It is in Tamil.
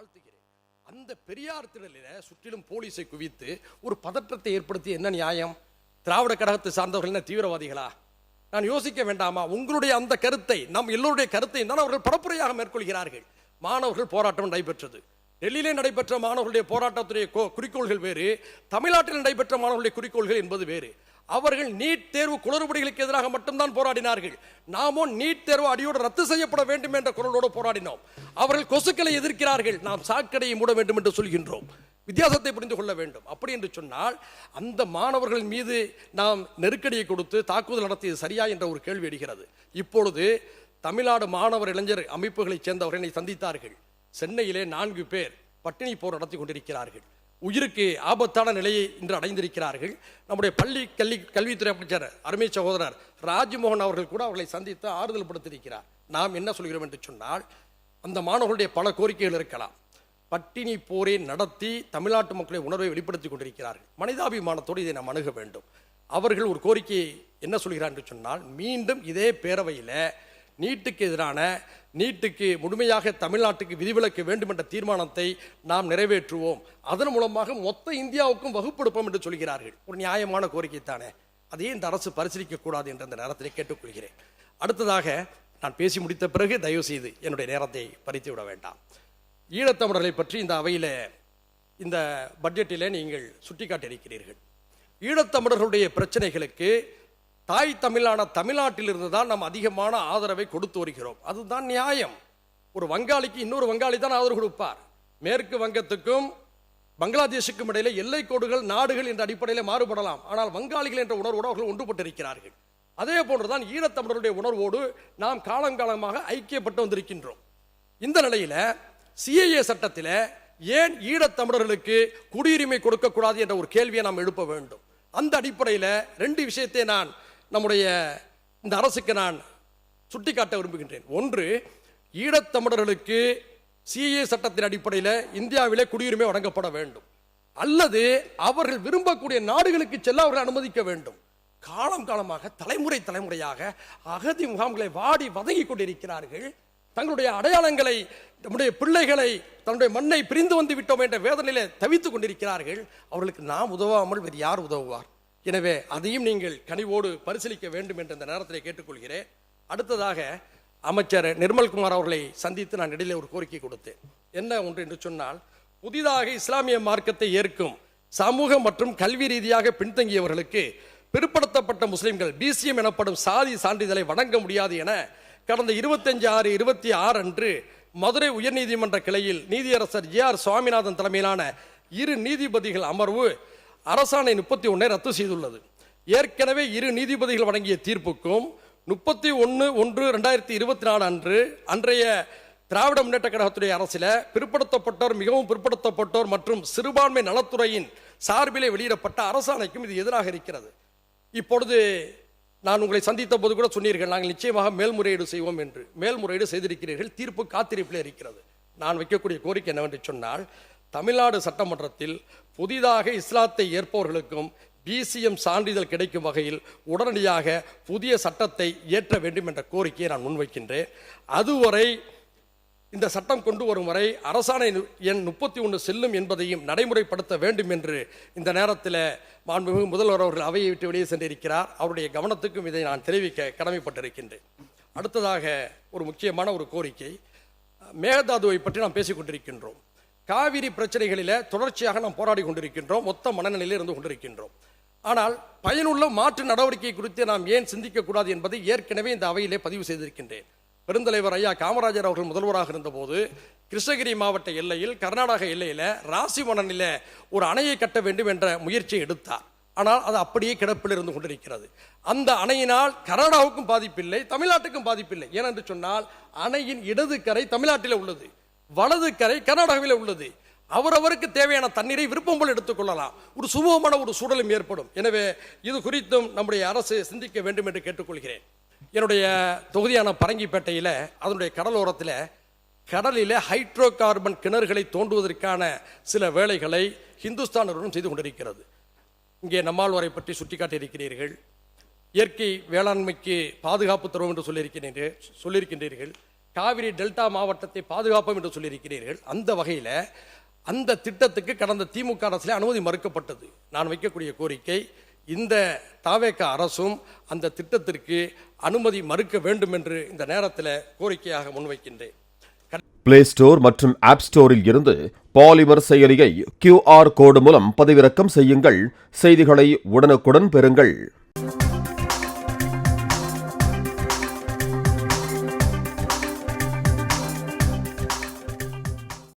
வாழ்த்துகிறேன். அந்த பெரியார் திடலில் சுற்றிலும் போலீஸை குவித்து ஒரு பதற்றத்தை ஏற்படுத்தி என்ன நியாயம்? திராவிட கழகத்தை சார்ந்தவர்கள் என்ன தீவிரவாதிகளா? நான் யோசிக்க வேண்டாமா? உங்களுடைய அந்த கருத்தை, நம் எல்லோருடைய கருத்தை தான் அவர்கள் பரப்புரையாக மேற்கொள்கிறார்கள். மாணவர்கள் போராட்டம் நடைபெற்றது. டெல்லியிலே நடைபெற்ற மாணவர்களுடைய போராட்டத்துடைய குறிக்கோள்கள் வேறு, தமிழ்நாட்டில் நடைபெற்ற மாணவர்களுடைய குறிக்கோள்கள் என்பது வேறு. அவர்கள் நீட் தேர்வு குளறுபடிகளுக்கு எதிராக மட்டும்தான் போராடினார்கள். நாமோ நீட் தேர்வு அடியோடு ரத்து செய்யப்பட வேண்டும் என்ற குரலோடு போராடினோம். அவர்கள் கொசுக்களை எதிர்க்கிறார்கள், நாம் சாக்கடையை மூட வேண்டும் என்று சொல்கின்றோம். வித்தியாசத்தை புரிந்து கொள்ள வேண்டும். அப்படி என்று சொன்னால் அந்த மாணவர்கள் மீது நாம் நெருக்கடியை கொடுத்து தாக்குதல் நடத்தியது சரியா என்ற ஒரு கேள்வி எழுகிறது. இப்பொழுது தமிழ்நாடு மாணவர் இளைஞர் அமைப்புகளைச் சேர்ந்தவர்களை சந்தித்தார்கள். சென்னையிலே 4 பேர் பட்டினி போர் நடத்தி கொண்டிருக்கிறார்கள். உயிருக்கு ஆபத்தான நிலையை இன்று அடைந்திருக்கிறார்கள். நம்முடைய பள்ளி கல்வித்துறை அமைச்சர் அருமை சகோதரர் ராஜ்மோகன் அவர்கள் கூட அவர்களை சந்தித்து ஆறுதல் படுத்தியிருக்கிறார். நாம் என்ன சொல்கிறோம் என்று சொன்னால், அந்த மாணவர்களுடைய பல கோரிக்கைகள் இருக்கலாம். பட்டினி போரை நடத்தி தமிழ்நாட்டு மக்களுடைய உணர்வை வெளிப்படுத்திக் கொண்டிருக்கிறார்கள். மனிதாபிமானத்தோடு இதை நாம் அணுக வேண்டும். அவர்கள் ஒரு கோரிக்கையை என்ன சொல்கிறார் என்று சொன்னால், மீண்டும் இதே பேரவையில் நீட்டுக்கு எதிரான, நீட்டுக்கு முழுமையாக தமிழ்நாட்டுக்கு விதிவிலக்க வேண்டும் என்ற தீர்மானத்தை நாம் நிறைவேற்றுவோம், அதன் மூலமாக மொத்த இந்தியாவுக்கும் வகுப்பெடுப்போம் என்று சொல்கிறார்கள். ஒரு நியாயமான கோரிக்கை தானே, அதையே இந்த அரசு பரிசீலிக்க கூடாது என்ற அந்த நேரத்திலே கேட்டுக்கொள்கிறேன். அடுத்ததாக, நான் பேசி முடித்த பிறகு தயவு செய்து என்னுடைய நேரத்தை பறித்து விட வேண்டாம். ஈழத்தமிழர்களை பற்றி இந்த அவையில், இந்த பட்ஜெட்டிலே நீங்கள் சுட்டிக்காட்டியிருக்கிறீர்கள். ஈழத்தமிழர்களுடைய பிரச்சனைகளுக்கு தாய் தமிழான தமிழ்நாட்டிலிருந்து தான் நாம் அதிகமான ஆதரவை கொடுத்து வருகிறோம். அதுதான் நியாயம். ஒரு வங்காளிக்கு இன்னொரு வங்காளி தான் ஆதரவு கொடுப்பார். மேற்கு வங்கத்துக்கும் பங்களாதேஷுக்கும் இடையில எல்லை கோடுகள், நாடுகள் என்ற அடிப்படையில் மாறுபடலாம். ஆனால் வங்காளிகள் என்ற உணர்வோடு அவர்கள் ஒன்றுபட்டிருக்கிறார்கள். அதே போன்றுதான் ஈழத்தமிழருடைய உணர்வோடு நாம் காலங்காலமாக ஐக்கியப்பட்டு வந்திருக்கின்றோம். இந்த நிலையில சிஏஏ சட்டத்தில் ஏன் ஈழத்தமிழர்களுக்கு குடியுரிமை கொடுக்கக்கூடாது என்ற ஒரு கேள்வியை நாம் எழுப்ப வேண்டும். அந்த அடிப்படையில் 2 விஷயத்தை நான் நம்முடைய இந்த அரசுக்கு நான் சுட்டிக்காட்ட விரும்புகின்றேன். ஒன்று, ஈழத்தமிழர்களுக்கு சிஏஏ சட்டத்தின் அடிப்படையில் இந்தியாவிலே குடியுரிமை வழங்கப்பட வேண்டும், அல்லது அவர்கள் விரும்பக்கூடிய நாடுகளுக்கு செல்ல அவர்கள் அனுமதிக்க வேண்டும். காலம் காலமாக, தலைமுறையாக அகதி முகாம்களை வாடி வதங்கி கொண்டிருக்கிறார்கள். தங்களுடைய அடையாளங்களை, நம்முடைய பிள்ளைகளை, தன்னுடைய மண்ணை பிரிந்து வந்து விட்டோம் என்ற வேதனையிலே தவித்துக் கொண்டிருக்கிறார்கள். அவர்களுக்கு நாம் உதவாமல் வேறு யார் உதவுவார்? எனவே அதையும் நீங்கள் கனிவோடு பரிசீலிக்க வேண்டும் என்று இந்த நேரத்தில் கேட்டுக்கொள்கிறேன். அடுத்ததாக, அமைச்சர் நிர்மல்குமார் அவர்களை சந்தித்து நான் இடையிலே ஒரு கோரிக்கை கொடுத்தேன். என்ன ஒன்று என்று சொன்னால், புதிதாக இஸ்லாமிய மார்க்கத்தை ஏற்கும் சமூக மற்றும் கல்வி ரீதியாக பின்தங்கியவர்களுக்கு பிற்படுத்தப்பட்ட முஸ்லிம்கள் பிசிஎம் எனப்படும் சாதி சான்றிதழை வழங்க முடியாது என கடந்த 25/6/26 அன்று மதுரை உயர்நீதிமன்ற கிளையில் நீதியரசர் ஜே.ஆர். சுவாமிநாதன் தலைமையிலான 2 நீதிபதிகள் அமர்வு அரசாணை 31 ரத்து செய்துள்ளது. ஏற்கனவே 2 நீதிபதிகள் வழங்கிய தீர்ப்புக்கும் 31/1/2024 அன்று அன்றைய திராவிட முன்னேற்ற கழகத்துடைய அரசில் பிற்படுத்தப்பட்டோர், மிகவும் பிற்படுத்தப்பட்டோர் மற்றும் சிறுபான்மை நலத்துறையின் சார்பிலே வெளியிடப்பட்ட அரசாணைக்கும் இது எதிராக இருக்கிறது. இப்பொழுது நான் உங்களை சந்தித்த போது கூட சொன்னீர்கள், நாங்கள் நிச்சயமாக மேல்முறையீடு செய்வோம் என்று. மேல்முறையீடு செய்திருக்கிறீர்கள். தீர்ப்பு காத்திருப்பிலே இருக்கிறது. நான் வைக்கக்கூடிய கோரிக்கை என்னவென்று சொன்னால், தமிழ்நாடு சட்டமன்றத்தில் புதிதாக இஸ்லாத்தை ஏற்பவர்களுக்கும் பிசிஎம் சான்றிதழ் கிடைக்கும் வகையில் உடனடியாக புதிய சட்டத்தை இயற்ற வேண்டும் என்ற கோரிக்கையை நான் முன்வைக்கின்றேன். அதுவரை, இந்த சட்டம் கொண்டு வரும் வரை அரசாணை எண் 31 செல்லும் என்பதையும் நடைமுறைப்படுத்த வேண்டும் என்று இந்த நேரத்தில் மாண்புமிகு முதல்வர் அவர்கள் அவையை விட்டு வெளியே சென்றிருக்கிறார். அவருடைய கவனத்துக்கும் இதை நான் தெரிவிக்க கடமைப்பட்டிருக்கின்றேன். அடுத்ததாக, ஒரு முக்கியமான ஒரு கோரிக்கை, மேகதாதுவை பற்றி நாம் பேசிக் கொண்டிருக்கின்றோம். காவிரி பிரச்சனைகளில் தொடர்ச்சியாக நாம் போராடி கொண்டிருக்கின்றோம், மொத்த மனநிலையில் இருந்து கொண்டிருக்கின்றோம். ஆனால் பயனுள்ள மாற்று நடவடிக்கை குறித்து நாம் ஏன் சிந்திக்கக்கூடாது என்பதை ஏற்கனவே இந்த அவையிலே பதிவு செய்திருக்கின்றேன். பெருந்தலைவர் ஐயா காமராஜர் அவர்கள் முதல்வராக இருந்தபோது கிருஷ்ணகிரி மாவட்ட எல்லையில், கர்நாடக எல்லையில் ராசிமணனில் ஒரு அணையை கட்ட வேண்டும் என்ற முயற்சியை எடுத்தார். ஆனால் அது அப்படியே கிடப்பில் இருந்து கொண்டிருக்கிறது. அந்த அணையினால் கர்நாடகாவுக்கும் பாதிப்பில்லை, தமிழ்நாட்டுக்கும் பாதிப்பில்லை. ஏனென்று சொன்னால், அணையின் இடது கரை தமிழ்நாட்டில் உள்ளது, வலது கரை கர்நாடகாவில் உள்ளது. அவரவருக்கு தேவையான தண்ணீரை விருப்பம் போல் எடுத்துக்கொள்ளலாம். ஒரு சுமூகமான ஒரு சூழலும் ஏற்படும். எனவே இது குறித்தும் நம்முடைய அரசு சிந்திக்க வேண்டும் என்று கேட்டுக்கொள்கிறேன். என்னுடைய தொகுதியான பரங்கிப்பேட்டையில், அதனுடைய கடலோரத்தில், கடலில் ஹைட்ரோ கார்பன் கிணறுகளை தோண்டுவதற்கான சில வேலைகளை ஹிந்துஸ்தான் நிறுவனம் செய்து கொண்டிருக்கிறது. இங்கே நம்மாழ்வாரை பற்றி சுட்டிக்காட்டியிருக்கிறீர்கள். இயற்கை வேளாண்மைக்கு பாதுகாப்பு தரும் என்று சொல்லியிருக்கின்றீர்கள். காவிரி டெல்டா மாவட்டத்தை பாதுகாப்போம் என்று சொல்லியிருக்கிறீர்கள். அந்த வகையில் அந்த திட்டத்துக்கு கடந்த திமுக அரசில் அனுமதி மறுக்கப்பட்டது. நான் வைக்கக்கூடிய கோரிக்கை, இந்த தாவேக அரசும் அந்த திட்டத்திற்கு அனுமதி மறுக்க வேண்டும் என்று இந்த நேரத்தில் கோரிக்கையாக முன்வைக்கின்றேன். பிளே ஸ்டோர் மற்றும் ஆப் ஸ்டோரில் இருந்து பாலிமர் செயலியை QR கோடு மூலம் பதிவிறக்கம் செய்யுங்கள். செய்திகளை உடனுக்குடன் பெறுங்கள்.